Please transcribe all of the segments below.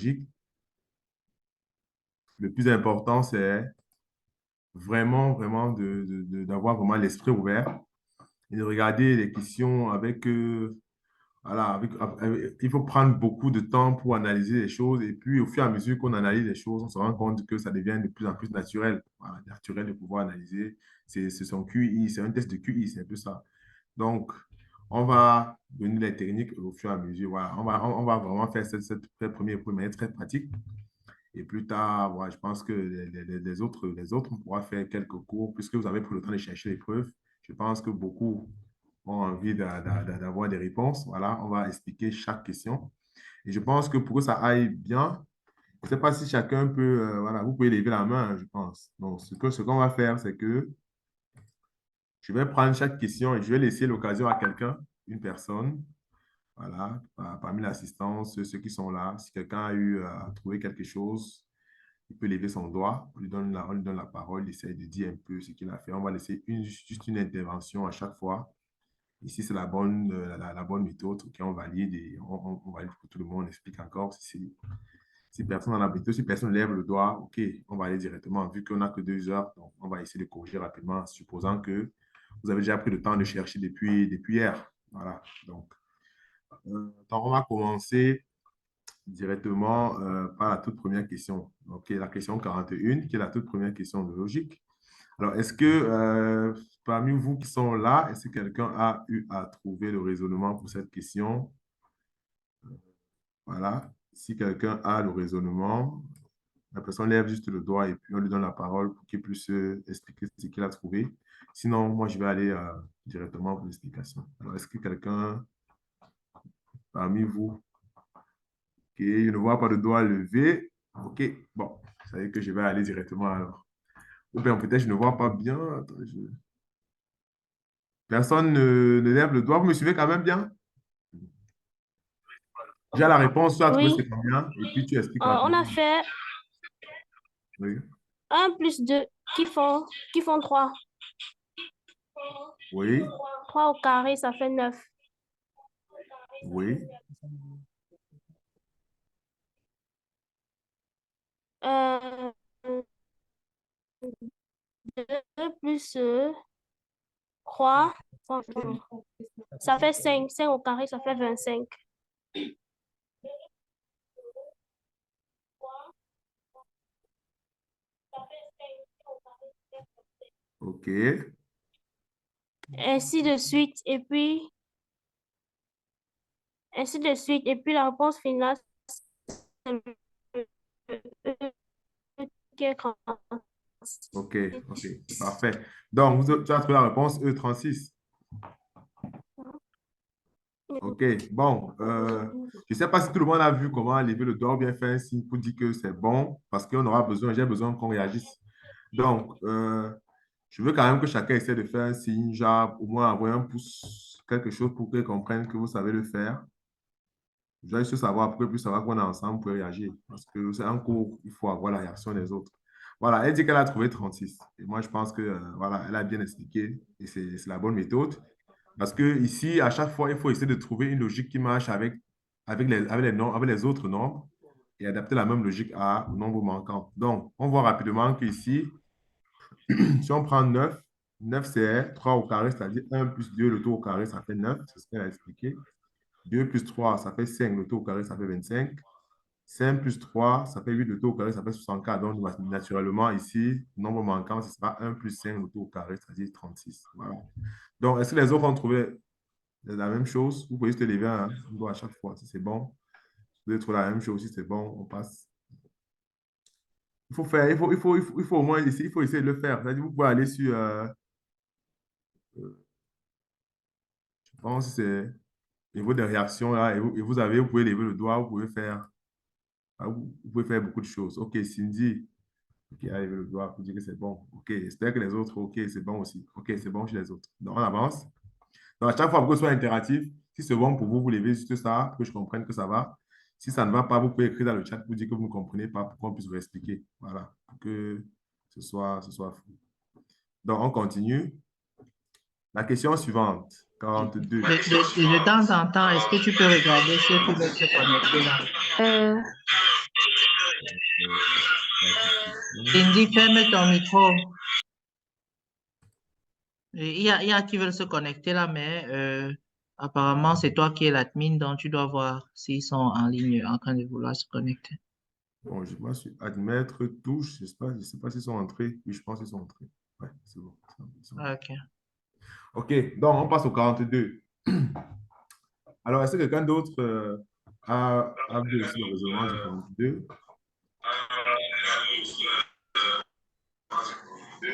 logique. Le plus important, c'est vraiment d'avoir vraiment l'esprit ouvert et de regarder les questions avec, voilà, il faut prendre beaucoup de temps pour analyser les choses et puis au fur et à mesure qu'on analyse les choses, on se rend compte que ça devient de plus en plus naturel. Voilà, naturel de pouvoir analyser. C'est son QI, c'est un test de QI, c'est un peu ça. Donc, on va donner les techniques au fur et à mesure. Voilà, on va vraiment faire cette première épreuve de manière très pratique. Et plus tard, voilà, je pense que les autres, on pourra faire quelques cours puisque vous avez pris le temps de chercher les preuves. Je pense que beaucoup ont envie d'avoir des réponses. Voilà, on va expliquer chaque question. Et je pense que pour que ça aille bien, je ne sais pas si chacun peut, voilà, vous pouvez lever la main, je pense. Donc, ce qu'on va faire, c'est que je vais prendre chaque question et je vais laisser l'occasion à quelqu'un, une personne, voilà, parmi l'assistance, ceux qui sont là. Si quelqu'un a eu à trouver quelque chose, il peut lever son doigt, on lui donne la parole, il essaie de dire un peu ce qu'il a fait. On va laisser juste une intervention à chaque fois. Ici, c'est la bonne méthode qu'on valide et on valide pour tout le monde. On explique encore si personne n'en a besoin, si personne lève le doigt, OK, on va aller directement. Vu qu'on n'a que 2 heures, donc on va essayer de corriger rapidement, supposant que vous avez déjà pris le temps de chercher depuis hier. Voilà. Donc, on va commencer directement par la toute première question. OK, la question 41, qui est la toute première question de logique. Alors, est-ce que parmi vous qui sont là, est-ce que quelqu'un a eu à trouver le raisonnement pour cette question? Voilà. Si quelqu'un a le raisonnement, la personne lève juste le doigt et puis on lui donne la parole pour qu'il puisse expliquer ce qu'il a trouvé. Sinon, moi, je vais aller directement pour l'explication. Alors, est-ce que quelqu'un parmi vous, OK, je ne vois pas de doigt levé. OK, bon, ça veut dire que je vais aller directement alors. Ou bien peut-être je ne vois pas bien. Attends, personne ne lève le doigt. Vous me suivez quand même bien? Déjà la réponse, tu as trouvé c'est Oui, combien? Et puis tu expliques on rapidement. a fait Oui, 1 plus 2 qui font 3. oui, 3 au carré, ça fait 9. oui. 2 plus 3, ça fait 5. 5 au carré, ça fait 25. OK. Ainsi de suite. Ainsi de suite. Et puis la réponse finale, c'est le E qui est grand. OK, OK, parfait. Donc, tu as trouvé la réponse E36. OK, bon. Je ne sais pas si tout le monde a vu comment lever le doigt ou bien faire un signe pour dire que c'est bon, parce qu'on aura besoin, j'ai besoin qu'on réagisse. Donc, je veux quand même que chacun essaie de faire un signe, genre au moins avoir un pouce, quelque chose pour qu'ils comprennent que vous savez le faire. Je dois juste savoir, pour qu'ils puissent savoir qu'on est ensemble pour réagir. Parce que c'est un cours, il faut avoir la réaction des autres. Voilà, elle dit qu'elle a trouvé 36. Et moi, je pense que, voilà, elle a bien expliqué et c'est la bonne méthode. Parce que ici, à chaque fois, il faut essayer de trouver une logique qui marche avec les autres nombres et adapter la même logique au nombre manquant. Donc, on voit rapidement qu'ici, si on prend 9, 9 c'est 3 au carré, c'est-à-dire 1 plus 2, le tout au carré, ça fait 9. C'est ce qu'elle a expliqué. 2 plus 3, ça fait 5, le tout au carré, ça fait 25. 5 plus 3, ça fait 8, le tout au carré, ça fait 64. Donc, naturellement, ici, nombre manquant, ce sera 1 plus 5, le tout au carré, c'est-à-dire 36. Voilà. Donc, est-ce que les autres ont trouvé la même chose? Vous pouvez juste lever un doigt à chaque fois, si c'est bon. Vous pouvez trouver la même chose, si c'est bon, on passe. Il faut faire, il faut au moins essayer, il faut essayer de le faire. C'est-à-dire, vous pouvez aller sur, je pense que c'est niveau de réaction là, vous pouvez lever le doigt, vous pouvez faire beaucoup de choses. OK, Cindy, OK, allez, lever le doigt pour dire que c'est bon. OK, j'espère que les autres, OK, c'est bon aussi. OK, c'est bon chez les autres. Donc, on avance. Donc, à chaque fois, pour que ce soit interactif, si c'est bon pour vous, vous levez juste ça, pour que je comprenne que ça va. Si ça ne va pas, vous pouvez écrire dans le chat pour dire que vous ne comprenez pas, pour qu'on puisse vous expliquer. Voilà, pour que ce soit fou. Donc, on continue. La question suivante, 42. De temps en temps, est-ce que tu peux regarder ceux qui veulent se connecter là? Cindy, ferme ton micro. Il y a qui veulent se connecter là, mais apparemment, c'est toi qui es l'admin, donc tu dois voir s'ils sont en ligne en train de vouloir se connecter. Bon, je me suis admettre, touche, je sais pas s'ils sont entrés. Oui, je pense qu'ils sont entrés. Ouais, c'est bon. OK. OK, donc on passe au 42. Alors, est-ce que quelqu'un d'autre a vu aussi le raisonnement du 42?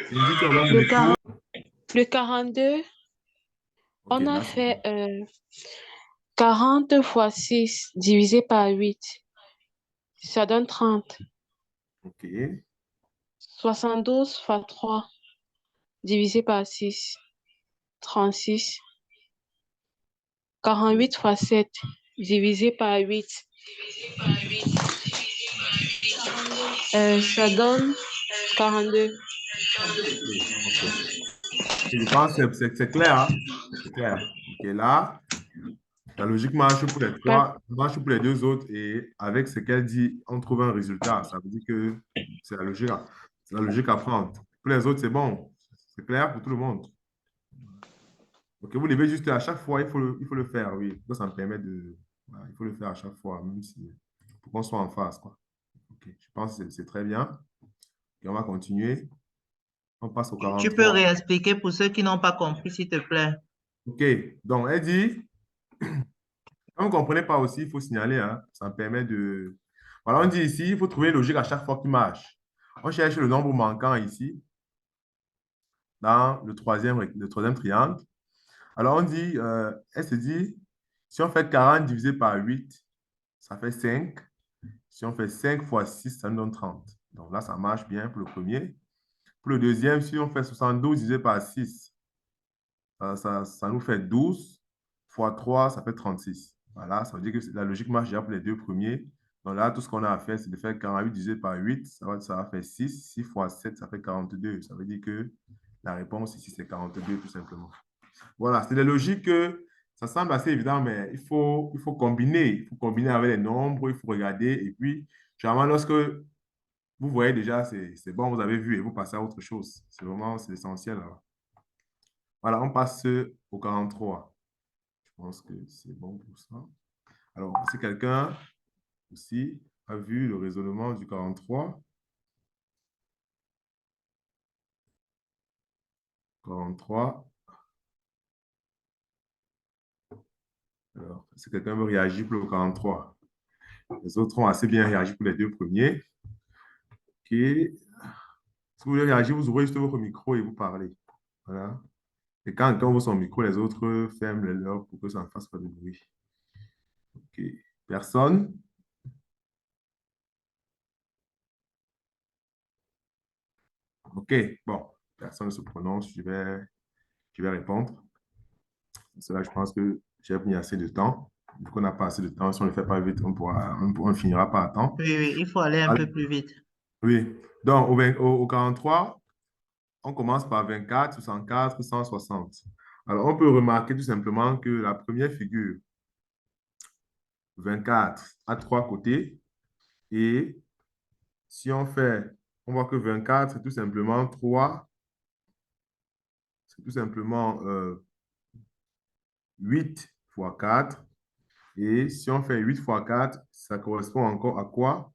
Cindy, tu as ouvert le Le, micro? 40 le 42, OK, on a là, c'est fait bon. 40 fois 6 divisé par 8. Ça donne 30. OK. 72 fois 3 divisé par 6. 36. 48 fois 7 divisé par 8. Ça donne 42. OK. Je pense que c'est clair, hein? C'est clair. OK, là, la logique marche pour les Pas- trois, marche pour les deux autres et avec ce qu'elle dit, on trouve un résultat. Ça veut dire que c'est la logique à prendre. Pour les autres, c'est bon. C'est clair pour tout le monde. OK, vous devez juste à chaque fois, il faut le faire, oui. Ça me permet de. Voilà, il faut le faire à chaque fois, même si. Pour qu'on soit en phase, quoi. OK, je pense que c'est très bien. Et on va continuer. On passe au Tu peux 43. réexpliquer pour ceux qui n'ont pas compris, s'il te plaît. OK, donc elle dit. Quand vous ne comprenez pas aussi, il faut signaler, hein. Ça me permet de... Voilà, on dit ici, il faut trouver une logique à chaque fois qui marche. On cherche le nombre manquant ici, dans le troisième triangle. Alors, on dit, elle se dit, si on fait 40 divisé par 8, ça fait 5. Si on fait 5 fois 6, ça nous donne 30. Donc là, ça marche bien pour le premier. Pour le deuxième, si on fait 72 divisé par 6, ça nous fait 12 fois 3, ça fait 36. Voilà, ça veut dire que la logique marche déjà pour les deux premiers. Donc là, tout ce qu'on a à faire, c'est de faire 48 divisé par 8. Ça va faire 6. 6 fois 7, ça fait 42. Ça veut dire que la réponse ici, c'est 42 tout simplement. Voilà, c'est la logique que ça semble assez évident, mais il faut combiner. Il faut combiner avec les nombres, il faut regarder. Et puis, généralement, lorsque vous voyez déjà, c'est bon, vous avez vu et vous passez à autre chose. C'est vraiment, c'est l'essentiel. Voilà, on passe au 43. Je pense que c'est bon pour ça. Alors, si quelqu'un aussi a vu le raisonnement du 43, 43. Alors, si quelqu'un veut réagir pour le 43, les autres ont assez bien réagi pour les deux premiers. OK. Si vous voulez réagir, vous ouvrez juste votre micro et vous parlez. Voilà. Et quand quelqu'un ouvre son micro, les autres ferment les leurs pour que ça ne fasse pas de bruit. OK. Personne? OK. Bon, personne ne se prononce. Je vais répondre. Cela, je pense que j'ai mis assez de temps. Vu qu'on n'a pas assez de temps, si on ne le fait pas vite, on finira par temps. Oui, oui, il faut aller un Alors, peu plus vite. oui. Donc, au 43, on commence par 24, 64, 160. Alors, on peut remarquer tout simplement que la première figure, 24, a trois côtés. Et si on fait, on voit que 24, c'est tout simplement 3, c'est tout simplement 8 fois 4. Et si on fait 8 fois 4, ça correspond encore à quoi?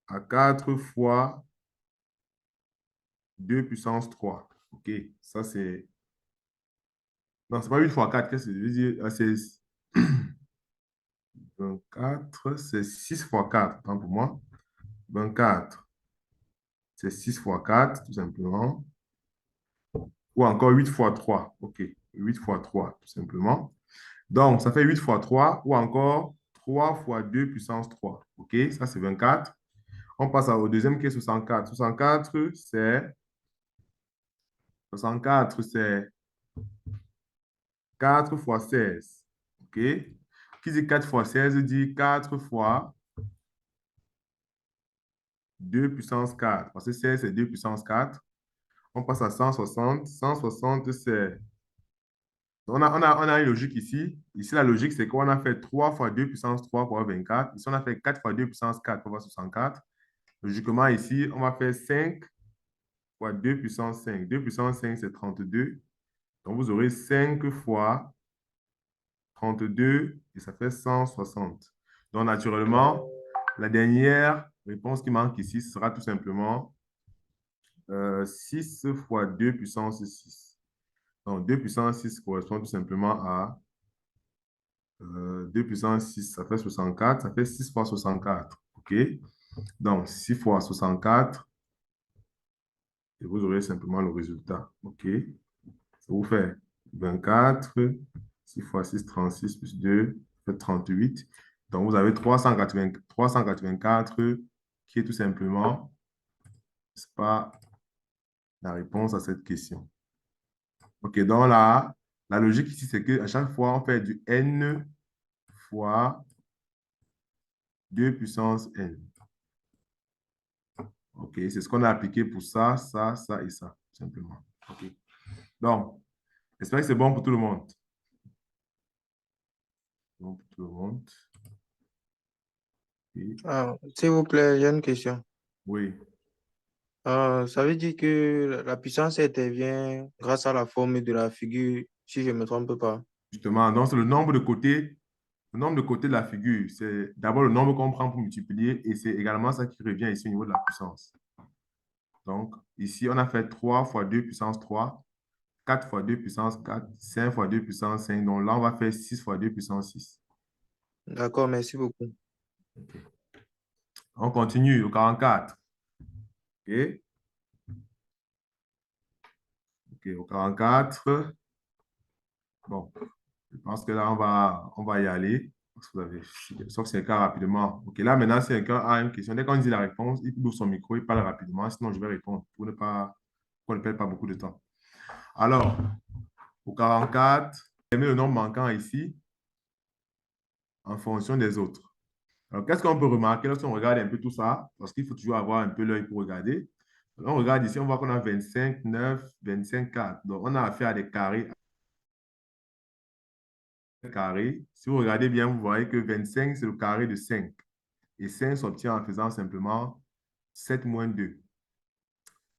À 4 fois 2 puissance 3. OK, ça c'est... Non, c'est pas 8 fois 4, qu'est-ce que je veux dire? C'est 24, c'est 6 fois 4, autant pour moi. 24, c'est 6 fois 4, tout simplement. Ou encore 8 fois 3. OK, 8 fois 3, tout simplement. Donc, ça fait 8 fois 3, ou encore 3 fois 2 puissance 3. OK, ça c'est 24. On passe au deuxième qui est 64. 64, c'est 4 fois 16. OK? Qui dit 4 fois 16 dit 4 fois 2 puissance 4. Parce que 16, c'est 2 puissance 4. On passe à 160. 160, c'est... On a une logique ici. Ici, la logique, c'est qu'on a fait 3 fois 2 puissance 3 pour avoir 24. Ici, on a fait 4 fois 2 puissance 4 pour avoir 64. Logiquement, ici, on va faire 5 fois 2 puissance 5. 2 puissance 5, c'est 32. Donc, vous aurez 5 fois 32 et ça fait 160. Donc, naturellement, la dernière réponse qui manque ici sera tout simplement 6 fois 2 puissance 6. Donc, 2 puissance 6 correspond tout simplement à 2 puissance 6, ça fait 64. Ça fait 6 fois 64. OK? Donc, 6 fois 64, et vous aurez simplement le résultat. OK? Ça vous fait 24. 6 fois 6, 36 plus 2, ça fait 38. Donc, vous avez 384 qui est tout simplement, c'est pas la réponse à cette question. OK, donc là, la logique ici, c'est qu'à chaque fois, on fait du n fois 2 puissance n. OK, c'est ce qu'on a appliqué pour ça, ça, ça et ça, simplement. OK. Donc, j'espère que c'est bon pour tout le monde. Bon pour tout le monde. Et- Ah, s'il vous plaît, j'ai une question. oui, Ça veut dire que la puissance intervient grâce à la forme de la figure, si je ne me trompe pas. justement, donc c'est le nombre de côtés. Le nombre de côtés de la figure, c'est d'abord le nombre qu'on prend pour multiplier et c'est également ça qui revient ici au niveau de la puissance. Donc, ici, on a fait 3 fois 2 puissance 3, 4 fois 2 puissance 4, 5 fois 2 puissance 5. Donc là, on va faire 6 fois 2 puissance 6. D'accord, merci beaucoup. On continue au 44. OK? OK, au 44. Bon, je pense que là, on va y aller. Parce que vous avez, sauf si c'est un cas rapidement. OK, là, maintenant, si quelqu'un a une question, dès qu'on dit la réponse, il ouvre son micro, il parle rapidement. Sinon, je vais répondre pour qu'on ne perde pas beaucoup de temps. Alors, au 44, j'ai mis le nombre manquant ici en fonction des autres. Alors, qu'est-ce qu'on peut remarquer lorsqu'on regarde un peu tout ça? Parce qu'il faut toujours avoir un peu l'œil pour regarder. On regarde ici, on voit qu'on a 25, 9, 25, 4. Donc, on a affaire à des carrés. Si vous regardez bien, vous voyez que 25, c'est le carré de 5. Et 5 s'obtient en faisant simplement 7 moins 2.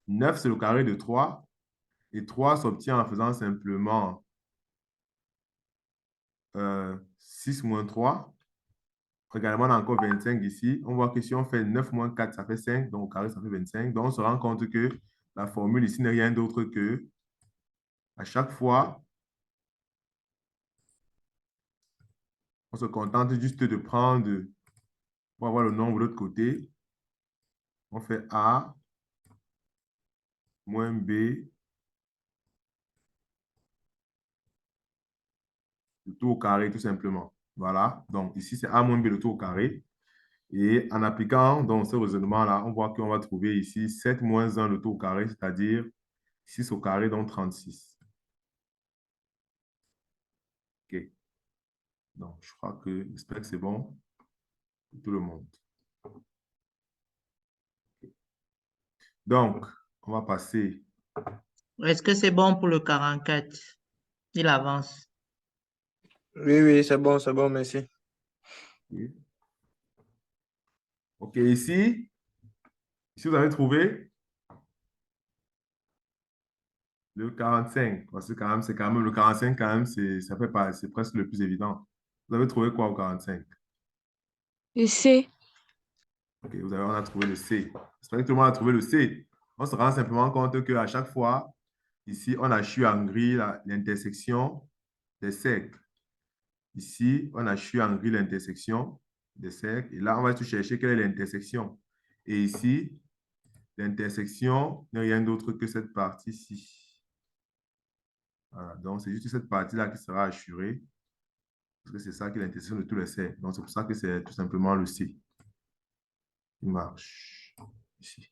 9, c'est le carré de 3. Et 3 s'obtient en faisant simplement 6 moins 3. Regardez, on a encore 25 ici. On voit que si on fait 9 moins 4, ça fait 5. Donc, au carré, ça fait 25. Donc, on se rend compte que la formule ici n'est rien d'autre que, à chaque fois, on se contente juste de prendre, pour avoir le nombre de l'autre côté. On fait A moins B, le tout au carré, tout simplement. Voilà. Donc, ici, c'est A moins B, le tout au carré. Et en appliquant donc, ce raisonnement-là, on voit qu'on va trouver ici 7 moins 1, le tout au carré, c'est-à-dire 6 au carré, donc 36. OK. Donc, je crois que, j'espère que c'est bon pour tout le monde. Donc, on va passer. Est-ce que c'est bon pour le 44? Il avance. Oui, oui, c'est bon, merci. OK, ici, vous avez trouvé le 45. Parce que quand même, c'est quand même le 45, quand même, ça fait pas, c'est presque le plus évident. Vous avez trouvé quoi au 45? Le C. OK, on a trouvé le C. J'espère que tout le monde a trouvé le C. On se rend simplement compte qu'à chaque fois, ici, on a chu en gris l'intersection des cercles. Ici, on a chu en gris l'intersection des cercles. Et là, on va tout chercher quelle est l'intersection. Et ici, l'intersection n'est rien d'autre que cette partie-ci. Voilà, donc, c'est juste cette partie-là qui sera assurée. Parce que c'est ça qui est l'intersection de tous les cercles. Donc, c'est pour ça que c'est tout simplement le C qui marche ici.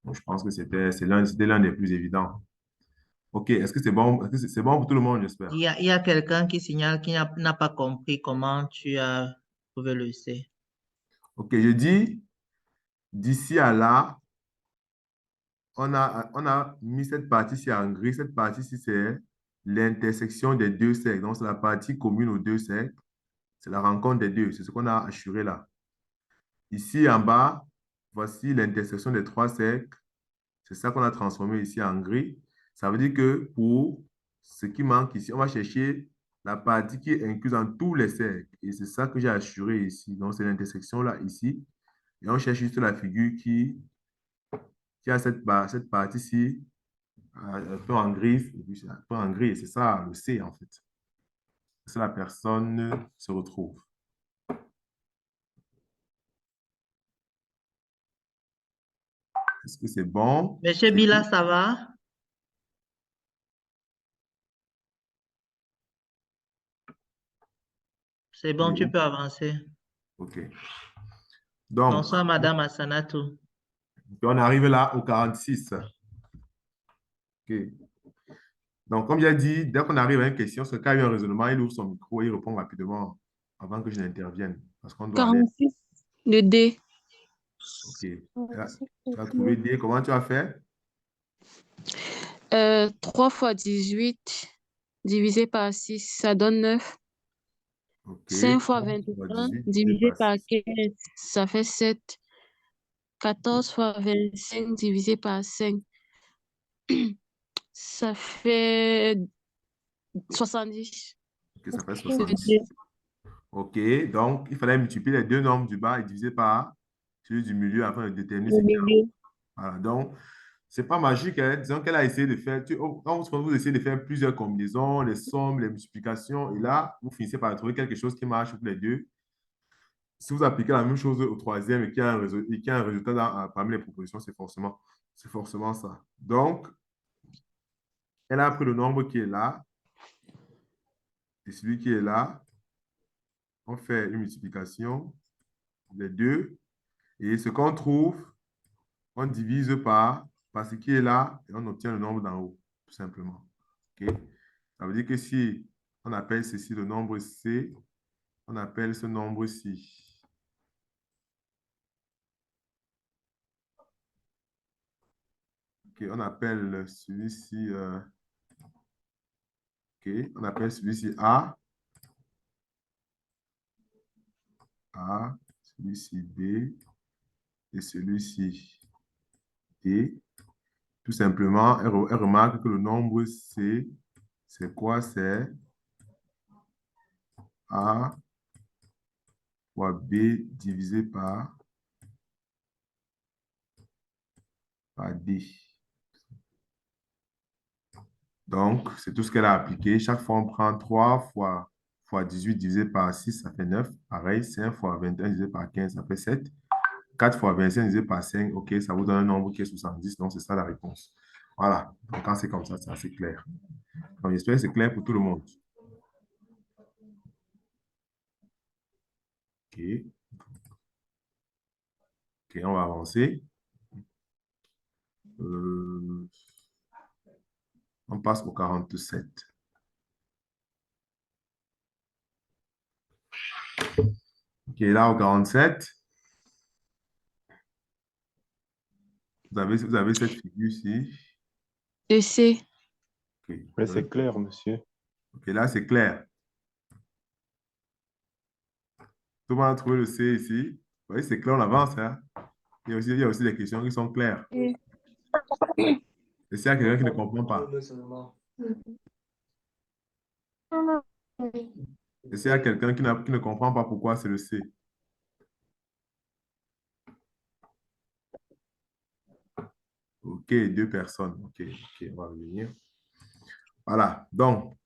Donc, je pense que c'était l'un des plus évidents. OK, est-ce que c'est bon? Est-ce que c'est bon pour tout le monde, j'espère? Il y a quelqu'un qui signale qu'il n'a pas compris comment tu as trouvé le C. OK, je dis, d'ici à là, on a mis cette partie-ci en gris. Cette partie-ci, c'est l'intersection des deux cercles. Donc, c'est la partie commune aux deux cercles. C'est la rencontre des deux. C'est ce qu'on a assuré là. Ici, en bas, voici l'intersection des trois cercles. C'est ça qu'on a transformé ici en gris. Ça veut dire que pour ce qui manque ici, on va chercher la partie qui est incluse dans tous les cercles. Et c'est ça que j'ai assuré ici. Donc, c'est l'intersection là, ici. Et on cherche juste la figure qui a cette partie-ci, un peu en gris, et puis un peu en gris. Et c'est ça le C, en fait. C'est la personne se retrouve. Est-ce que c'est bon? Monsieur C'est Bila, tout? ça va? C'est bon, tu Oui. peux avancer. OK. Donc, Bonsoir, Madame Asanatou. on arrive là au 46. OK. Donc, comme j'ai dit, dès qu'on arrive à une question, ce cas il y a un raisonnement, il ouvre son micro et il répond rapidement avant que je n'intervienne. Parce qu'on doit aller. 46. Le D. OK. Tu as trouvé D. Comment tu as fait? 3 fois 18 divisé par 6, ça donne 9. OK. 5 fois 3 fois 21 18, divisé divisé par par 6. 15, ça fait 7. 14 fois 25 divisé par 5, ça fait 70. OK, ça fait Le 70. D. OK. Donc, il fallait multiplier les deux nombres du bas et diviser par celui du milieu afin de déterminer ce Le qu'il y a. milieu. Voilà. Donc, c'est pas magique, hein. Disons qu'elle a essayé de faire, quand vous essayez de faire plusieurs combinaisons, les sommes, les multiplications, et là, vous finissez par trouver quelque chose qui marche pour les deux. Si vous appliquez la même chose au troisième et qu'il y a un résultat parmi les propositions, c'est forcément ça. Donc, elle a pris le nombre qui est là et celui qui est là. On fait une multiplication des deux et ce qu'on trouve, on divise par ce qui est là et on obtient le nombre d'en haut, tout simplement. OK? Ça veut dire que si on appelle ceci le nombre C, on appelle ce nombre-ci. OK, on appelle celui-ci OK, on appelle celui-ci A, celui-ci B et celui-ci D. Tout simplement, elle remarque que le nombre C, c'est quoi? C'est A fois B divisé par D. Donc, c'est tout ce qu'elle a appliqué. Chaque fois, on prend 3 fois 18 divisé par 6, ça fait 9. Pareil, 5 fois 21 divisé par 15, ça fait 7. 4 fois 25 divisé par 5, OK, ça vous donne un nombre qui est 70. Donc, c'est ça la réponse. Voilà. Donc, quand c'est comme ça, c'est assez clair. Donc, j'espère que c'est clair pour tout le monde. OK. OK, on va avancer. On passe au 47. OK, là, au 47, vous avez cette figure-ci. Le C. OK, Mais c'est clair, monsieur. OK, là, c'est clair. Tout le monde a trouvé le C ici. Vous voyez, c'est clair, on avance, hein? Il y a aussi des questions qui sont claires. Et s'il y a quelqu'un qui ne comprend pas, et s'il y a quelqu'un qui ne comprend pas pourquoi c'est le C. OK, deux personnes. OK, on va revenir. Voilà. Donc,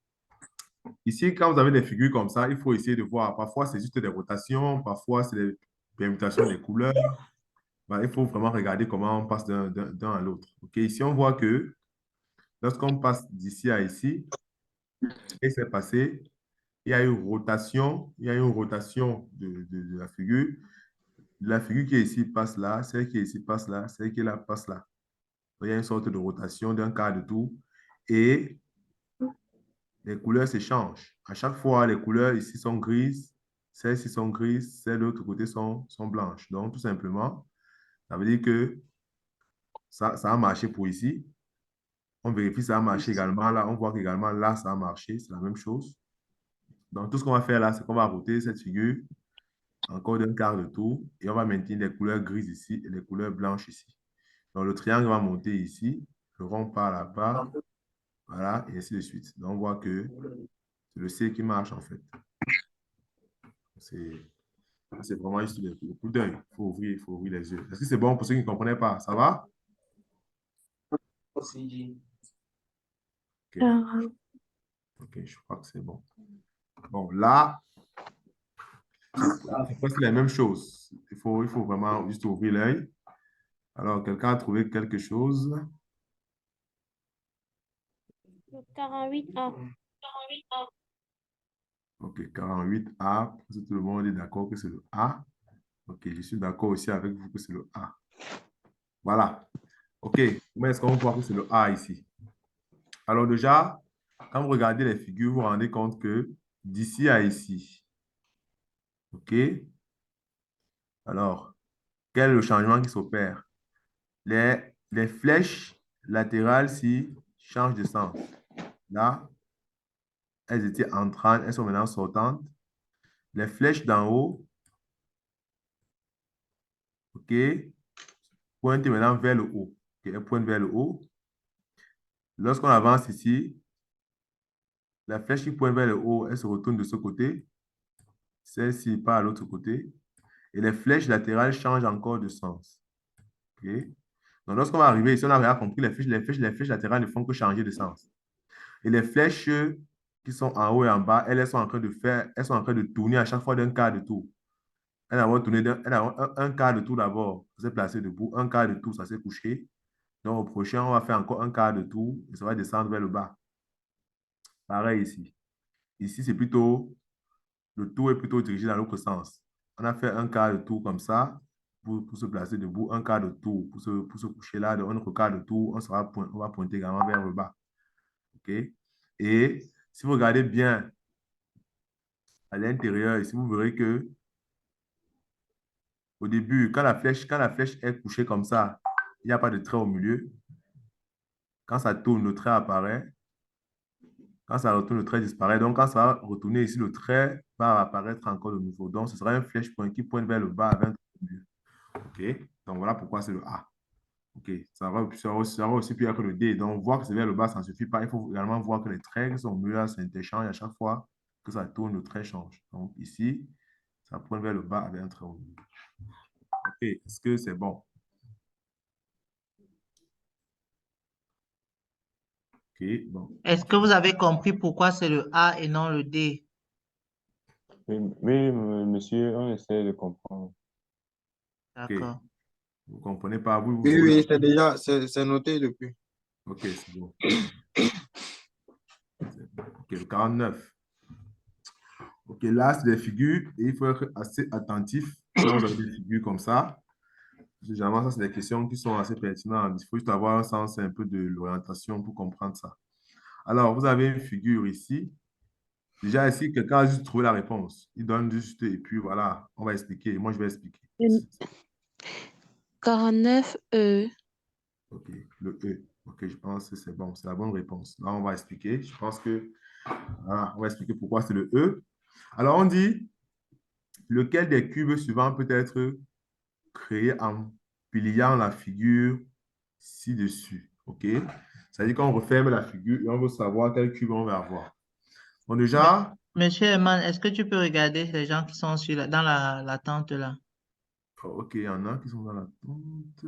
ici, quand vous avez des figures comme ça, il faut essayer de voir. Parfois, c'est juste des rotations. Parfois, c'est des permutations des couleurs. Voilà, il faut vraiment regarder comment on passe d'un à l'autre. OK, ici, on voit que lorsqu'on passe d'ici à ici, ce qui s'est passé, il y a une rotation. Il y a une rotation de la figure. La figure qui est ici passe là. Celle qui est ici passe là. Celle qui est là passe là. Il y a une sorte de rotation d'un quart de tour et les couleurs se changent. À chaque fois, les couleurs ici sont grises, celles-ci sont grises, celles de l'autre côté sont blanches. Donc, tout simplement, ça veut dire que ça a marché pour ici. On vérifie ça a marché également là. On voit qu'également là, ça a marché. C'est la même chose. Donc, tout ce qu'on va faire là, c'est qu'on va roter cette figure encore d'un quart de tour, et on va maintenir les couleurs grises ici et les couleurs blanches ici. Donc, le triangle va monter ici, le rond part là-bas, voilà, et ainsi de suite. Donc, on voit que c'est le C qui marche, en fait. C'est vraiment juste le coup d'œil. Il faut ouvrir les yeux. Est-ce que c'est bon pour ceux qui ne comprenaient pas? Ça va? OK. OK, je crois que c'est bon. Bon, là, c'est presque la même chose. Il faut vraiment juste ouvrir l'œil. Alors, quelqu'un a trouvé quelque chose? Le 48A. OK, 48A. Tout le monde est d'accord que c'est le A. OK, je suis d'accord aussi avec vous que c'est le A. Voilà. OK, comment est-ce qu'on voit que c'est le A ici? Alors déjà, quand vous regardez les figures, vous vous rendez compte que d'ici à ici, OK? Alors, quel est le changement qui s'opère? Les flèches latérales ici changent de sens. Là, elles étaient entrantes, elles sont maintenant sortantes. Les flèches d'en haut, OK, pointent maintenant vers le haut. OK, elles pointent vers le haut. Lorsqu'on avance ici, la flèche qui pointe vers le haut, elle se retourne de ce côté. Celle-ci part à l'autre côté. Et les flèches latérales changent encore de sens. OK? Donc, lorsqu'on va arriver ici, on a bien compris, les flèches latérales ne font que changer de sens. Et les flèches qui sont en haut et en bas, elles sont en train de tourner à chaque fois d'un quart de tour. Elles vont tourner un quart de tour d'abord, ça s'est placé debout, un quart de tour, ça s'est couché. Donc, au prochain, on va faire encore un quart de tour et ça va descendre vers le bas. Pareil ici. Ici, c'est plutôt, le tour est plutôt dirigé dans l'autre sens. On a fait un quart de tour comme ça pour se placer debout, un quart de tour pour se coucher là, un autre quart de tour, on va pointer également vers le bas. OK? Et si vous regardez bien à l'intérieur, ici, vous verrez que au début, quand la flèche est couchée comme ça, il n'y a pas de trait au milieu. Quand ça tourne, le trait apparaît. Quand ça retourne, le trait disparaît. Donc, quand ça va retourner ici, le trait va apparaître encore de nouveau. Donc, ce sera une flèche qui pointe vers le bas avec un trait au milieu. OK? Donc, voilà pourquoi c'est le A. OK? Ça va aussi plus que le D. Donc, voir que c'est vers le bas, ça ne suffit pas. Il faut également voir que les traits qui sont au milieu s'interchangent à chaque fois que ça tourne, le trait change. Donc, ici, ça pointe vers le bas avec un trait au milieu. OK? Est-ce que c'est bon? OK, bon. Est-ce que vous avez compris pourquoi c'est le A et non le D? Oui, monsieur, on essaie de comprendre. OK. D'accord. Vous ne comprenez pas, vous Oui, voulez... oui, c'est noté depuis. OK, c'est bon. OK, le 49. OK, là, c'est des figures et il faut être assez attentif quand vous avez des figures comme ça. Généralement, ça, c'est des questions qui sont assez pertinentes. Il faut juste avoir un sens un peu de l'orientation pour comprendre ça. Alors, vous avez une figure ici. Déjà, ici, quelqu'un a juste trouvé la réponse. Il donne juste, et puis voilà, on va expliquer. Moi, je vais expliquer. 49E. OK, le E. OK, je pense que c'est bon, c'est la bonne réponse. Là, on va expliquer. Je pense que, voilà, on va expliquer pourquoi c'est le E. Alors, on dit, lequel des cubes suivants peut être créé en pliant la figure ci-dessus? OK? C'est-à-dire qu'on referme la figure et on veut savoir quel cube on va avoir. Bon, Mais- déjà, Monsieur Eman, est-ce que tu peux regarder les gens qui sont dans la tente là? OK, il y en a qui sont dans la tente.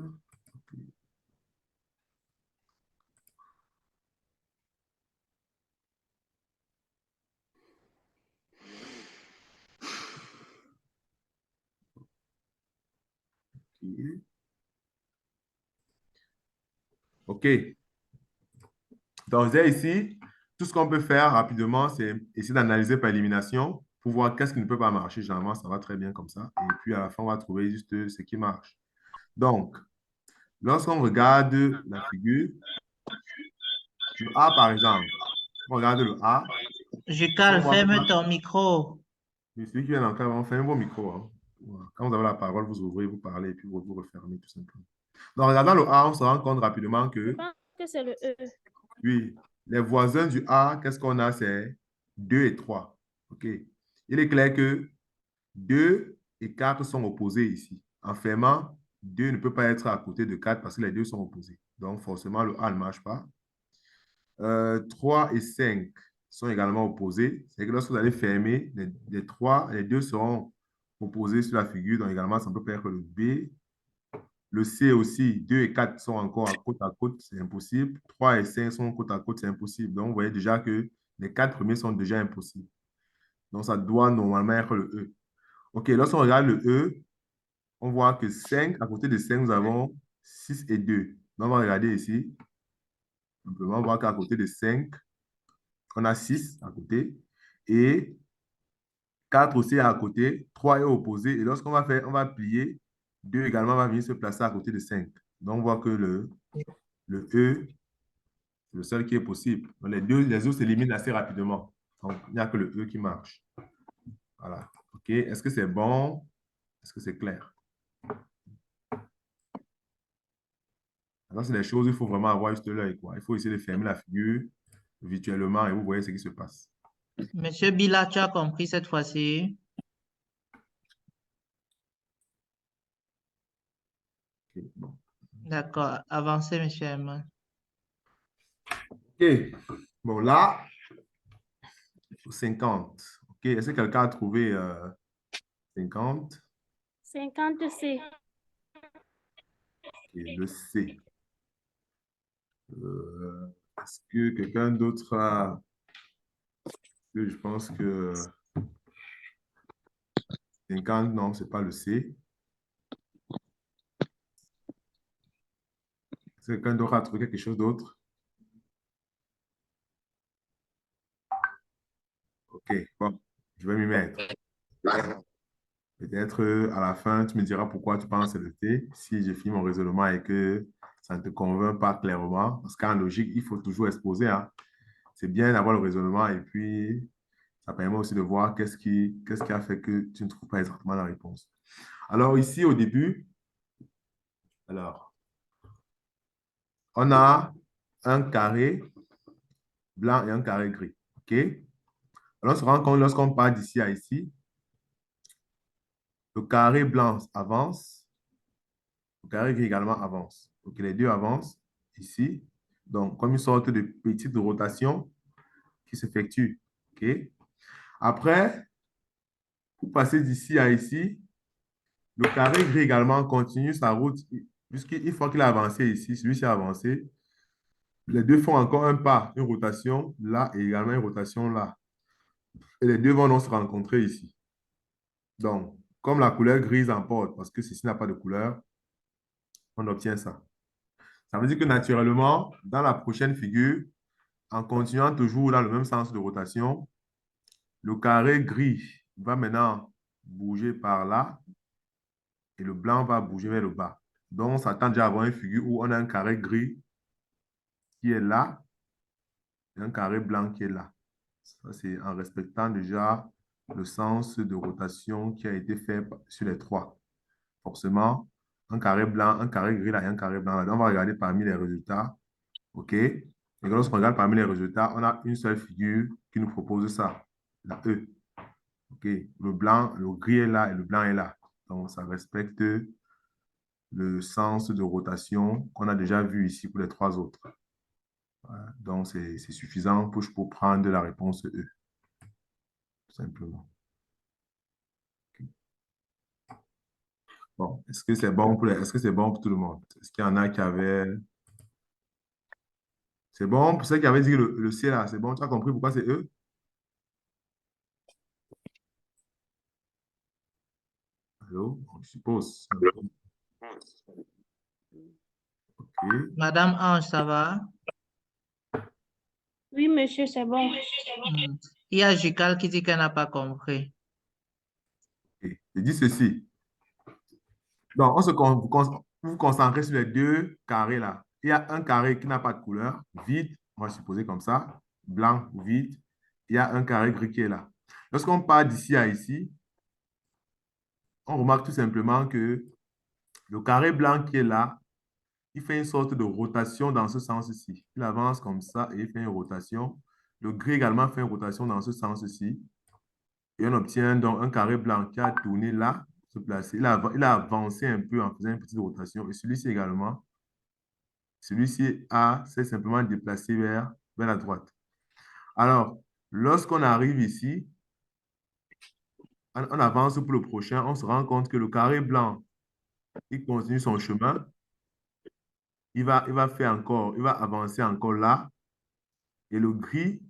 OK. OK. Donc, ici, tout ce qu'on peut faire rapidement, c'est essayer d'analyser par élimination pour voir qu'est-ce qui ne peut pas marcher. Généralement, ça va très bien comme ça. Et puis, à la fin, on va trouver juste ce qui marche. Donc, lorsqu'on regarde la figure, le A, par exemple, on regarde le A. Ici, on Jucal, voit que ferme ton micro. celui qui vient d'entrer, on ferme vos micros. Hein. Voilà. Quand vous avez la parole, vous ouvrez, vous parlez, et puis vous refermez tout simplement. Donc, en regardant le A, on se rend compte rapidement Je que, pense que c'est le E. oui, les voisins du A, qu'est-ce qu'on a? C'est 2 et 3. OK. Il est clair que 2 et 4 sont opposés ici. En fermant, 2 ne peut pas être à côté de 4 parce que les deux sont opposés. Donc, forcément, le A ne marche pas. 3 et 5 sont également opposés. C'est que lorsque vous allez fermer, les 3, les 2 seront opposés sur la figure. Donc, également, ça ne peut pas être le B. Le C aussi, 2 et 4 sont encore à côte, c'est impossible. 3 et 5 sont côte à côte, c'est impossible. Donc, vous voyez déjà que les 4 premiers sont déjà impossibles. Donc, ça doit normalement être le E. OK, lorsqu'on regarde le E, on voit que 5, à côté de 5, nous avons 6 et 2. Donc, on va regarder ici. Simplement, on voit qu'à côté de 5, on a 6 à côté. Et 4 aussi est à côté. 3 est opposé. Et lorsqu'on va faire, on va plier, 2 également va venir se placer à côté de 5. Donc, on voit que le E, c'est le seul qui est possible. Donc, les autres s'éliminent assez rapidement. Donc, il n'y a que le E qui marche. Voilà. OK. Est-ce que c'est bon? Est-ce que c'est clair? Alors, c'est des choses, il faut vraiment avoir juste l'œil, quoi. Il faut essayer de fermer la figure virtuellement et vous voyez ce qui se passe. Monsieur Bila, tu as compris cette fois-ci? OK. Bon. D'accord. Avancez, monsieur Herman. OK. Bon, là, 50. OK. Est-ce que quelqu'un a trouvé 50? 50 C. Et le C. Est-ce que quelqu'un d'autre a... Je pense que 50, non, c'est pas le C. Est-ce que quelqu'un d'autre a trouvé quelque chose d'autre? OK, bon, je vais m'y mettre. Peut-être à la fin, tu me diras pourquoi tu penses que c'est le T. Si j'ai fini mon raisonnement et que ça ne te convainc pas clairement, parce qu'en logique, il faut toujours exposer, hein. C'est bien d'avoir le raisonnement et puis ça permet aussi de voir qu'est-ce qui a fait que tu ne trouves pas exactement la réponse. Alors ici, au début, alors, on a un carré blanc et un carré gris. OK? Alors, on se rend compte lorsqu'on part d'ici à ici, le carré blanc avance, le carré gris également avance. Donc, les deux avancent ici. Donc, comme une sorte de petite rotation qui s'effectue. OK? Après, pour passer d'ici à ici, le carré gris également continue sa route. Puisqu'une fois qu'il a avancé ici, celui-ci a avancé, les deux font encore un pas, une rotation là et également une rotation là. Et les deux vont donc se rencontrer ici. Donc, comme la couleur grise emporte, parce que ceci n'a pas de couleur, on obtient ça. Ça veut dire que naturellement, dans la prochaine figure, en continuant toujours dans le même sens de rotation, le carré gris va maintenant bouger par là et le blanc va bouger vers le bas. Donc, on s'attend déjà à avoir une figure où on a un carré gris qui est là et un carré blanc qui est là. Ça, c'est en respectant déjà le sens de rotation qui a été fait sur les trois. Forcément, un carré blanc, un carré gris là et un carré blanc là. Donc, on va regarder parmi les résultats. OK? Et lorsqu'on regarde parmi les résultats, on a une seule figure qui nous propose ça, la E. OK? Le blanc, le gris est là et le blanc est là. Donc, ça respecte le sens de rotation qu'on a déjà vu ici pour les trois autres. Voilà. Donc, c'est suffisant pour prendre la réponse E. Tout simplement. Okay. Bon, est-ce que c'est bon est-ce que c'est bon pour tout le monde? Est-ce qu'il y en a qui avaient... C'est bon pour ceux qui avaient dit le C là, c'est bon? Tu as compris pourquoi c'est E? Allô? Je suppose. OK. Madame Ange, ça va? Oui, monsieur, c'est bon. Il y a Jical qui dit qu'elle n'a pas compris. Okay. Je dis ceci. Donc, vous vous concentrez sur les deux carrés là. Il y a un carré qui n'a pas de couleur, vide, on va supposer comme ça, blanc ou vide. Il y a un carré gris qui est là. Lorsqu'on part d'ici à ici, on remarque tout simplement que le carré blanc qui est là, il fait une sorte de rotation dans ce sens-ci. Il avance comme ça et il fait une rotation. Le gris également fait une rotation dans ce sens-ci. Et on obtient donc un carré blanc qui a tourné là se placer. Il a avancé un peu en faisant une petite rotation. Et celui-ci également, celui-ci s'est simplement déplacé vers la droite. Alors, lorsqu'on arrive ici, on avance pour le prochain, on se rend compte que le carré blanc, il continue son chemin. Il va avancer encore là. Et le gris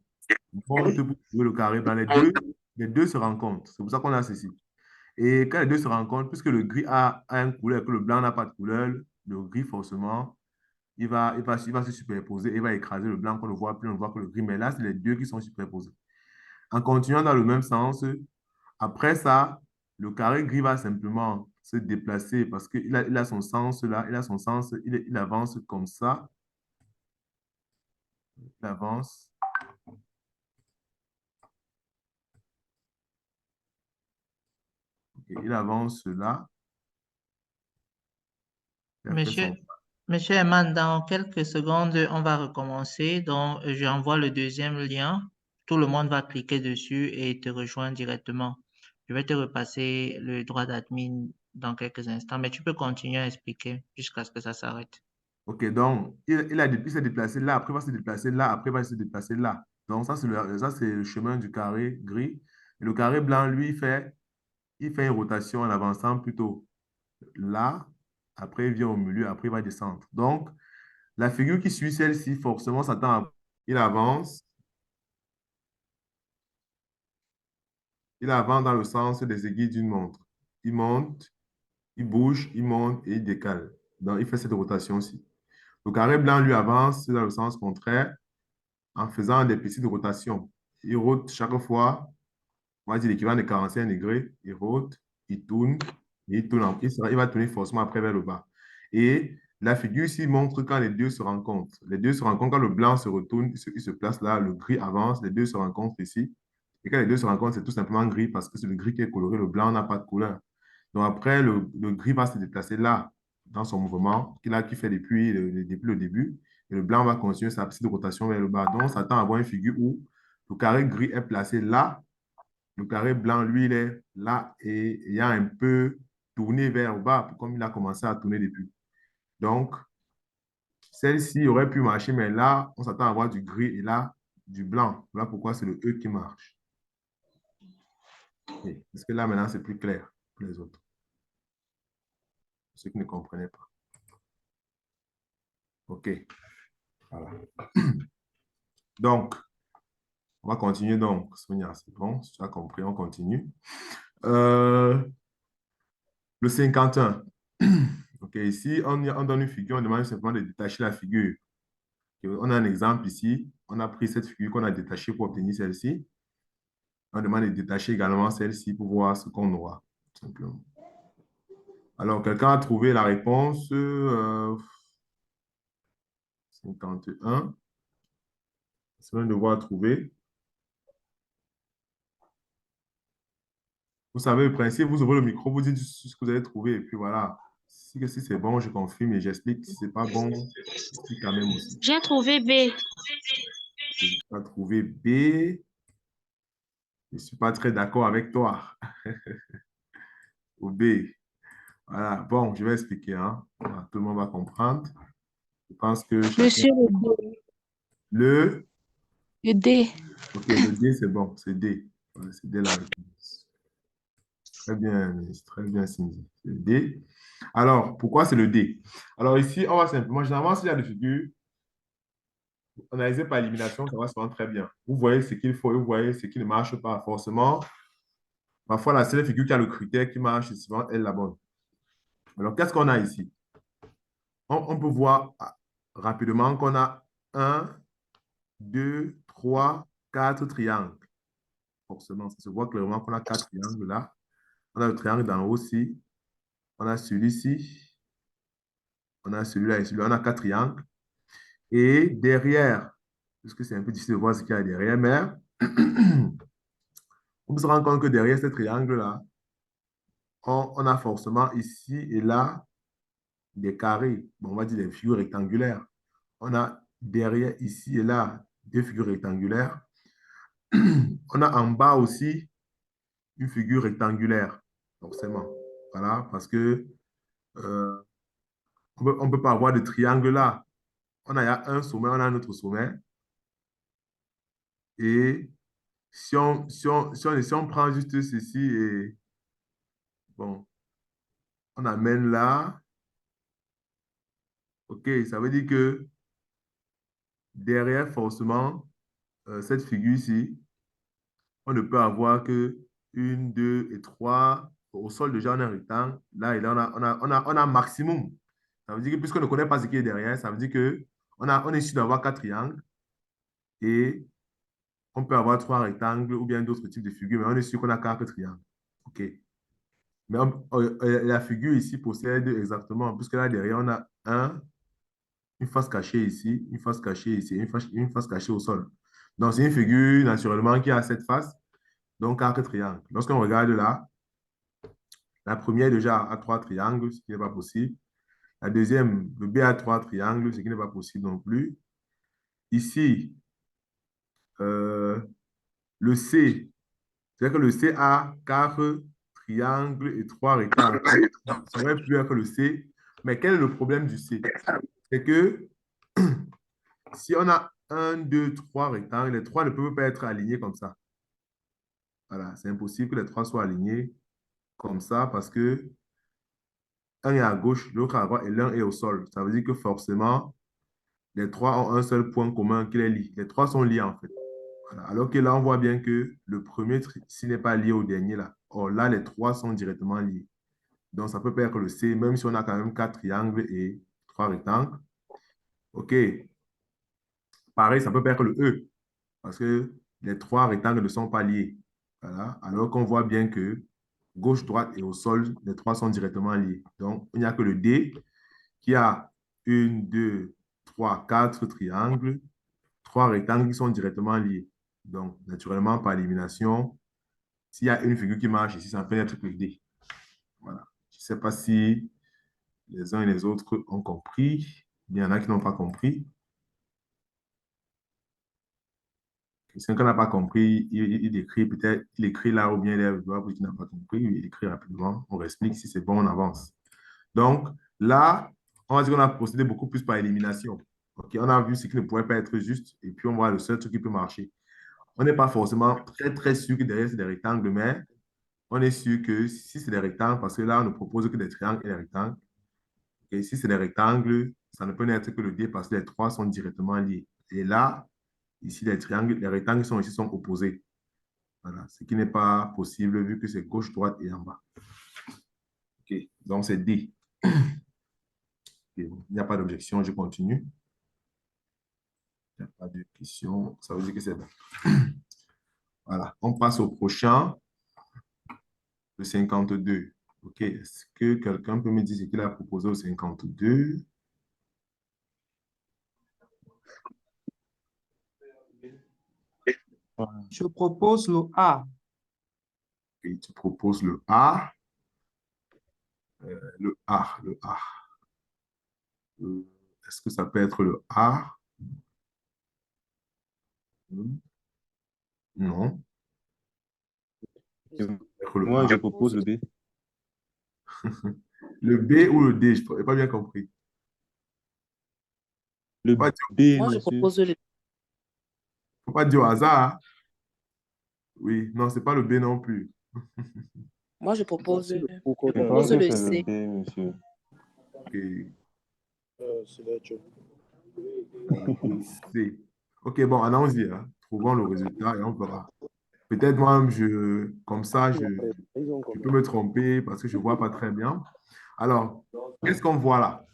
monte pour trouver le carré blanc. Les deux se rencontrent. C'est pour ça qu'on a ceci. Et quand les deux se rencontrent, puisque le gris a une couleur et que le blanc n'a pas de couleur, le gris, forcément, il va se superposer et il va écraser le blanc qu'on ne voit plus, on ne voit que le gris. Mais là, c'est les deux qui sont superposés. En continuant dans le même sens, après ça, le carré gris va simplement se déplacer parce qu'il a son sens là, il a son sens, il avance comme ça. Il avance. Il avance là. Il a fait Monsieur, son... Monsieur Eman, dans quelques secondes, on va recommencer. Donc, j'envoie le deuxième lien. Tout le monde va cliquer dessus et te rejoindre directement. Je vais te repasser le droit d'admin dans quelques instants, mais tu peux continuer à expliquer jusqu'à ce que ça s'arrête. OK, donc, il s'est déplacé là, après il va se déplacer là, après il va se déplacer là. Donc, ça, c'est le chemin du carré gris. Et le carré blanc, lui, il fait une rotation en avançant plutôt là, après il vient au milieu, après il va descendre. Donc, la figure qui suit celle-ci, forcément, s'attend à... Il avance. Il avance dans le sens des aiguilles d'une montre. Il monte, il bouge, il monte et il décale. Donc, il fait cette rotation-ci. Le carré blanc, lui, avance dans le sens contraire en faisant des petites rotations. Il rote chaque fois, on va dire l'équivalent de 45 degrés. Il rote, il tourne, et il tourne. Il va tourner forcément après vers le bas. Et la figure ici montre quand les deux se rencontrent. Les deux se rencontrent quand le blanc se retourne, il se place là, le gris avance, les deux se rencontrent ici. Et quand les deux se rencontrent, c'est tout simplement gris parce que c'est le gris qui est coloré, le blanc n'a pas de couleur. Donc après, le gris va se déplacer là, dans son mouvement, qui fait depuis le début. Et le blanc va continuer sa petite rotation vers le bas. Donc, on s'attend à avoir une figure où le carré gris est placé là, le carré blanc, lui, il est là et il y a un peu tourné vers le bas, comme il a commencé à tourner depuis. Donc, celle-ci aurait pu marcher, mais là, on s'attend à avoir du gris et là, du blanc. Voilà pourquoi c'est le E qui marche. Est-ce que là, maintenant, c'est plus clair pour les autres? Ceux qui ne comprenaient pas. OK. Voilà. Donc, on va continuer donc. Sonia, c'est bon, si tu as compris, on continue. Le 51. OK, ici, on donne une figure, on demande simplement de détacher la figure. On a un exemple ici. On a pris cette figure qu'on a détachée pour obtenir celle-ci. On demande de détacher également celle-ci pour voir ce qu'on aura, tout simplement. Alors, quelqu'un a trouvé la réponse 51. C'est un devoir à trouver. Vous savez le principe, vous ouvrez le micro, vous dites ce que vous avez trouvé, et puis voilà. Si c'est bon, je confirme et j'explique. Si c'est pas bon, j'explique quand même aussi. J'ai trouvé B. Tu as trouvé B. Je ne suis pas très d'accord avec toi. Ou B. Voilà. Bon, je vais expliquer. Hein. Voilà, tout le monde va comprendre. Je pense que chacun... Monsieur le D. Le... Le D. OK, le D, c'est bon. C'est D. Voilà, c'est D la réponse. Très bien, très bien, Cindy. C'est le D. Alors, pourquoi c'est le D? Alors ici, on va simplement, généralement, s'il y a des figures analysées par élimination, ça va se rendre très bien. Vous voyez ce qu'il faut et vous voyez ce qui ne marche pas forcément. Parfois, la seule figure qui a le critère qui marche, c'est souvent elle la bonne. Alors, qu'est-ce qu'on a ici? On peut voir rapidement qu'on a 1, 2, 3, 4 triangles. Forcément, ça se voit clairement qu'on a 4 triangles là. On a le triangle d'en haut aussi. On a celui-ci. On a celui-là et celui-là. On a 4 triangles. Et derrière, parce que c'est un peu difficile de voir ce qu'il y a derrière, mais on se rend compte que derrière ce triangle-là, on a forcément ici et là des carrés. Bon, on va dire des figures rectangulaires. On a derrière ici et là des figures rectangulaires. On a en bas aussi une figure rectangulaire, forcément. Voilà, parce que euh, on peut pas avoir de triangle là. On a il y a un sommet, on a un autre sommet. Et si on prend juste ceci et bon, on amène là, OK, ça veut dire que derrière, forcément, cette figure ici, on ne peut avoir que une, deux et trois. Au sol, déjà, on a un rectangle. Là, et là, on a un maximum. Ça veut dire que puisqu'on ne connaît pas ce qui est derrière, ça veut dire que on est sûr d'avoir quatre triangles et on peut avoir trois rectangles ou bien d'autres types de figures, mais on est sûr qu'on a quatre triangles. OK. Mais la figure ici possède exactement, puisque là derrière, on a une face cachée ici, une face cachée ici, une face cachée au sol. Donc, c'est une figure naturellement qui a cette face, donc quatre triangles. Lorsqu'on regarde là, la première déjà a trois triangles, ce qui n'est pas possible. La deuxième, le B a trois triangles, ce qui n'est pas possible non plus. Ici, euh, le C, c'est-à-dire que le C a quatre triangles et trois rectangles. Ça aurait pu être le C, mais quel est le problème du C? C'est que si on a un, deux, trois rectangles, les trois ne peuvent pas être alignés comme ça. Voilà, c'est impossible que les trois soient alignés comme ça parce que un est à gauche, l'autre à droite et l'un est au sol. Ça veut dire que forcément, les trois ont un seul point commun qui les lie. Les trois sont liés en fait. Voilà. Alors que là, on voit bien que le premier, s'il n'est pas lié au dernier là, or là, les trois sont directement liés. Donc, ça peut pas être le C, même si on a quand même quatre triangles et trois rectangles. OK. Pareil, ça peut pas être le E, parce que les trois rectangles ne sont pas liés. Voilà. Alors qu'on voit bien que gauche, droite et au sol, les trois sont directement liés. Donc, il n'y a que le D qui a une, deux, trois, quatre triangles, trois rectangles qui sont directement liés. Donc, naturellement, par élimination, s'il y a une figure qui marche ici, ça peut être le D. Voilà. Je ne sais pas si les uns et les autres ont compris. Il y en a qui n'ont pas compris. Quelqu'un qui n'a pas compris, il écrit peut-être, il écrit là ou bien il lève le doigt pour qu'il n'a pas compris, il écrit rapidement, on explique, si c'est bon, on avance. Donc là, on va dire qu'on a procédé beaucoup plus par élimination. OK, on a vu ce qui ne pourrait pas être juste et puis on voit le seul truc qui peut marcher. On n'est pas forcément très, très sûr que derrière c'est des rectangles, mais on est sûr que si c'est des rectangles, parce que là, on ne propose que des triangles et des rectangles, et si c'est des rectangles, ça ne peut être que le D parce que les trois sont directement liés. Et là, ici, les triangles, les rectangles sont ici, sont opposés. Voilà, ce qui n'est pas possible vu que c'est gauche, droite et en bas. OK, donc c'est D. Okay. Il n'y a pas d'objection, je continue. Il n'y a pas de question, ça veut dire que c'est bon. Voilà, on passe au prochain, le 52. OK, est-ce que quelqu'un peut me dire ce qu'il a proposé au 52? Je propose le A. Et tu proposes le A. Le A, le A. Est-ce que ça peut être le A? Non. Peut-être le Moi, A. je propose le B. Le B ou le D, je n'ai pas bien compris. Le Faut pas B, Moi, je monsieur. propose le... faut pas dire au hasard, hein. Oui, non, c'est pas le B non plus. Moi, je propose, Merci je beaucoup. Je pense propose que le c'est le C. B, monsieur. Et C'est là, Joe. C. OK, bon, allons-y, hein. Trouvons le résultat et on verra. Peut-être moi, comme ça, je peux me tromper parce que je ne vois pas très bien. Alors, qu'est-ce qu'on voit là?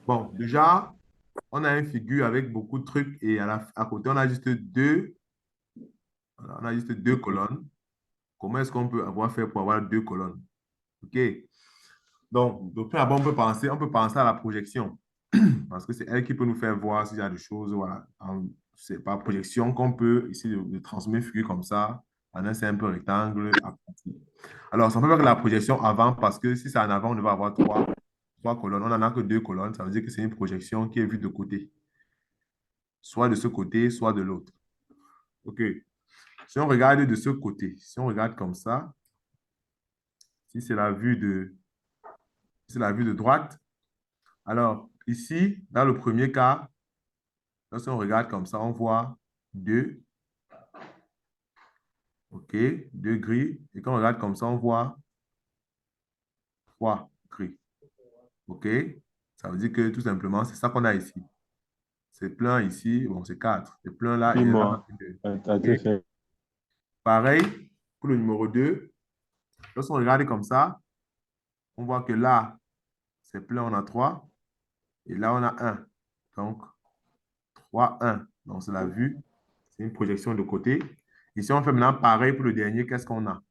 Bon, déjà, on a une figure avec beaucoup de trucs et à côté, on a juste deux, voilà, on a juste deux colonnes. Comment est-ce qu'on peut avoir fait pour avoir deux colonnes? OK. Donc, de prime abord, on peut penser à la projection parce que c'est elle qui peut nous faire voir s'il y a des choses, voilà. C'est par projection qu'on peut ici de transmettre figure comme ça en un simple rectangle à partir. Alors, ça peut faire la projection avant parce que si c'est en avant, on va avoir trois colonnes. On n'en a que deux colonnes. Ça veut dire que c'est une projection qui est vue de côté, soit de ce côté, soit de l'autre. OK. Si on regarde de ce côté, si on regarde comme ça, Si c'est la vue de droite, alors ici, dans le premier cas, lorsqu'on regarde comme ça, on voit 2, OK, 2 gris. Et quand on regarde comme ça, on voit 3 gris. OK? Ça veut dire que tout simplement, c'est ça qu'on a ici. C'est plein ici, bon, c'est 4. C'est plein là et là, ça Dis-moi, fait 2. à te OK? faire. Pareil, pour le numéro 2, lorsqu'on regarde comme ça, on voit que là, c'est plein, on a 3. Et là, on a 1. Donc, 3, 1. Donc, c'est la vue. C'est une projection de côté. Et si on fait maintenant pareil pour le dernier, qu'est-ce qu'on a?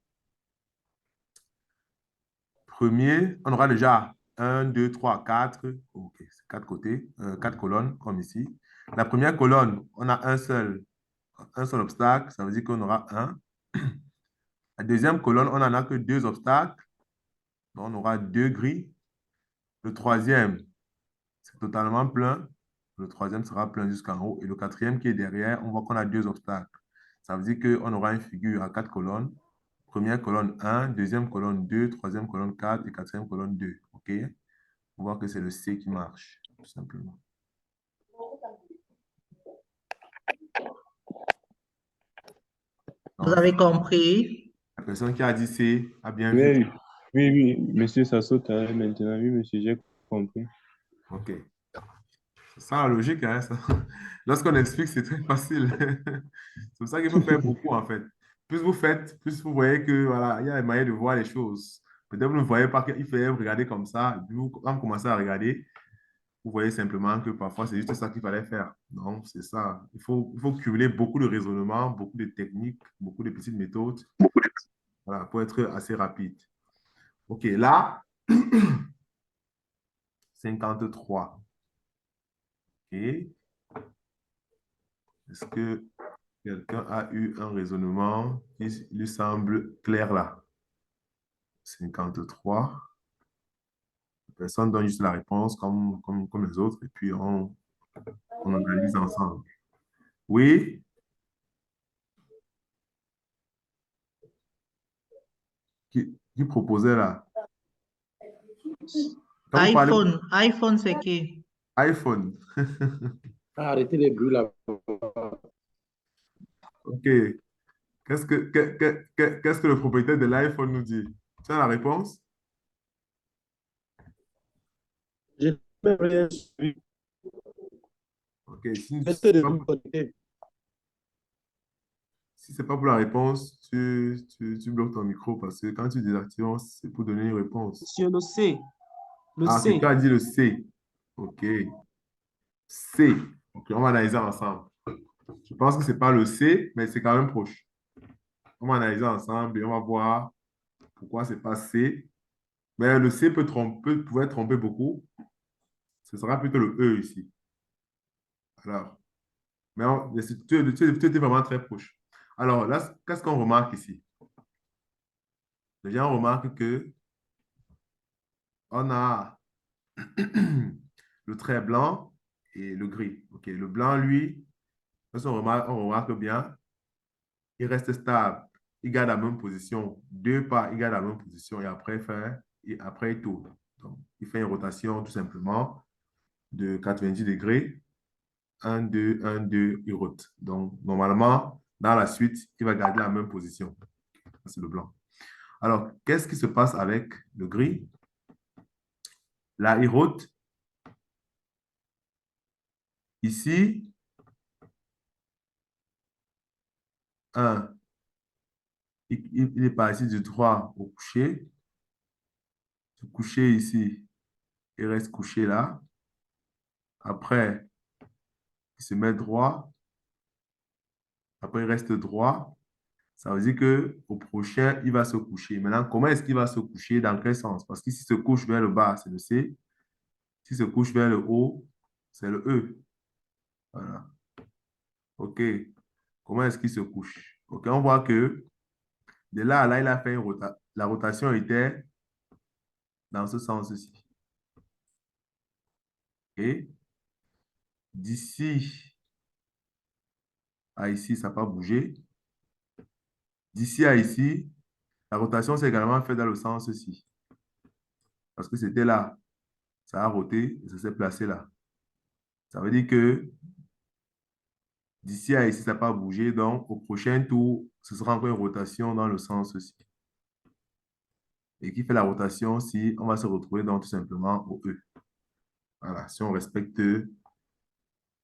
Premier, on aura déjà 1, 2, 3, 4. OK, c'est 4 côtés, 4 colonnes, comme ici. La première colonne, on a un seul obstacle. Ça veut dire qu'on aura 1. La deuxième colonne, on n'en a que 2 obstacles. Donc, on aura 2 gris. Le troisième, c'est totalement plein. Le troisième sera plein jusqu'en haut. Et le quatrième qui est derrière, on voit qu'on a 2 obstacles. Ça veut dire qu'on aura une figure à 4 colonnes. Première colonne 1, deuxième colonne 2, troisième colonne 4 et quatrième colonne 2. OK? On voit que c'est le C qui marche, tout simplement. Vous Donc, avez compris? la personne qui a dit C a bien vu. Oui, oui, oui, monsieur, ça saute maintenant. Oui, monsieur, j'ai compris. OK. C'est ça la logique, hein, ça. Lorsqu'on explique, c'est très facile. C'est pour ça qu'il faut faire beaucoup, en fait. Plus vous faites, plus vous voyez que, voilà, il y a un moyen de voir les choses. Peut-être vous ne voyez pas qu'il faut regarder comme ça. Quand vous commencez à regarder, vous voyez simplement que parfois, c'est juste ça qu'il fallait faire. Donc, c'est ça. Il faut cumuler beaucoup de raisonnements, beaucoup de techniques, beaucoup de petites méthodes, voilà, pour être assez rapide. OK, là, 53. OK. Est-ce que quelqu'un a eu un raisonnement qui lui semble clair là? 53. Personne donne juste la réponse comme les autres et puis on analyse ensemble. Oui? Qui proposait là? Quand vous parlez iPhone, c'est qui? iPhone. Arrêtez les bruits là. OK. Qu'est-ce que le propriétaire de l'iPhone nous dit? Tu as la réponse? Je n'ai même rien suivi. OK. Si Restez c'est de pas, l'autre côté. si c'est pas pour la réponse, tu bloques ton micro parce que quand tu désactives, c'est pour donner une réponse. Monsieur le C. Le Ah, C. quelqu'un a dit le C. OK. C. OK, on va analyser ensemble. Je pense que ce n'est pas le C, mais c'est quand même proche. On va analyser ensemble et on va voir pourquoi ce n'est pas C. Mais le C pouvait tromper beaucoup. Ce sera plutôt le E ici. Alors, mais tu es vraiment très proche. Alors, là, qu'est-ce qu'on remarque ici? Déjà, on remarque que on a le trait blanc et le gris. OK, le blanc, lui, on remarque bien, il reste stable. Il garde la même position. 2 pas, il garde la même position et après il tourne. Donc, il fait une rotation tout simplement de 90 degrés. 1, 2, 1, 2, il rote. Donc, normalement, dans la suite, il va garder la même position. C'est le blanc. Alors, qu'est-ce qui se passe avec le gris? Là, il rote. Ici, 1, il est parti du droit au coucher. Du coucher ici, il reste couché là. Après, il se met droit. Après, il reste droit. Ça veut dire qu'au prochain, il va se coucher. Maintenant, comment est-ce qu'il va se coucher? Dans quel sens? Parce que s'il se couche vers le bas, c'est le C. S'il se couche vers le haut, c'est le E. Voilà. OK. Comment est-ce qu'il se couche? OK, on voit que de là à là, il a fait une rotation. La rotation était dans ce sens-ci. OK. D'ici à ici, ça n'a pas bougé. D'ici à ici, La rotation, c'est également fait dans le sens ci. Parce que c'était là. Ça a roté et ça s'est placé là. Ça veut dire que d'ici à ici, ça n'a pas bougé. Donc, au prochain tour, ce sera encore une rotation dans le sens ci. Et qui fait la rotation si on va se retrouver donc tout simplement au E. Voilà, si on respecte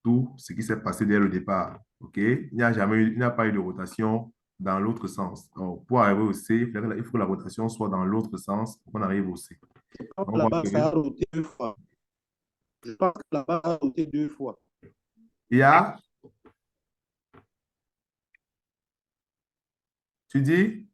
tout ce qui s'est passé dès le départ. OK? Il n'y a pas eu de rotation dans l'autre sens. Donc, pour arriver au C, il faut que la rotation soit dans l'autre sens pour qu'on arrive au C. Donc On voit là-bas, que ça a roté 2 fois. Je pense que là-bas, ça a roté 2 fois. il y a, tu dis,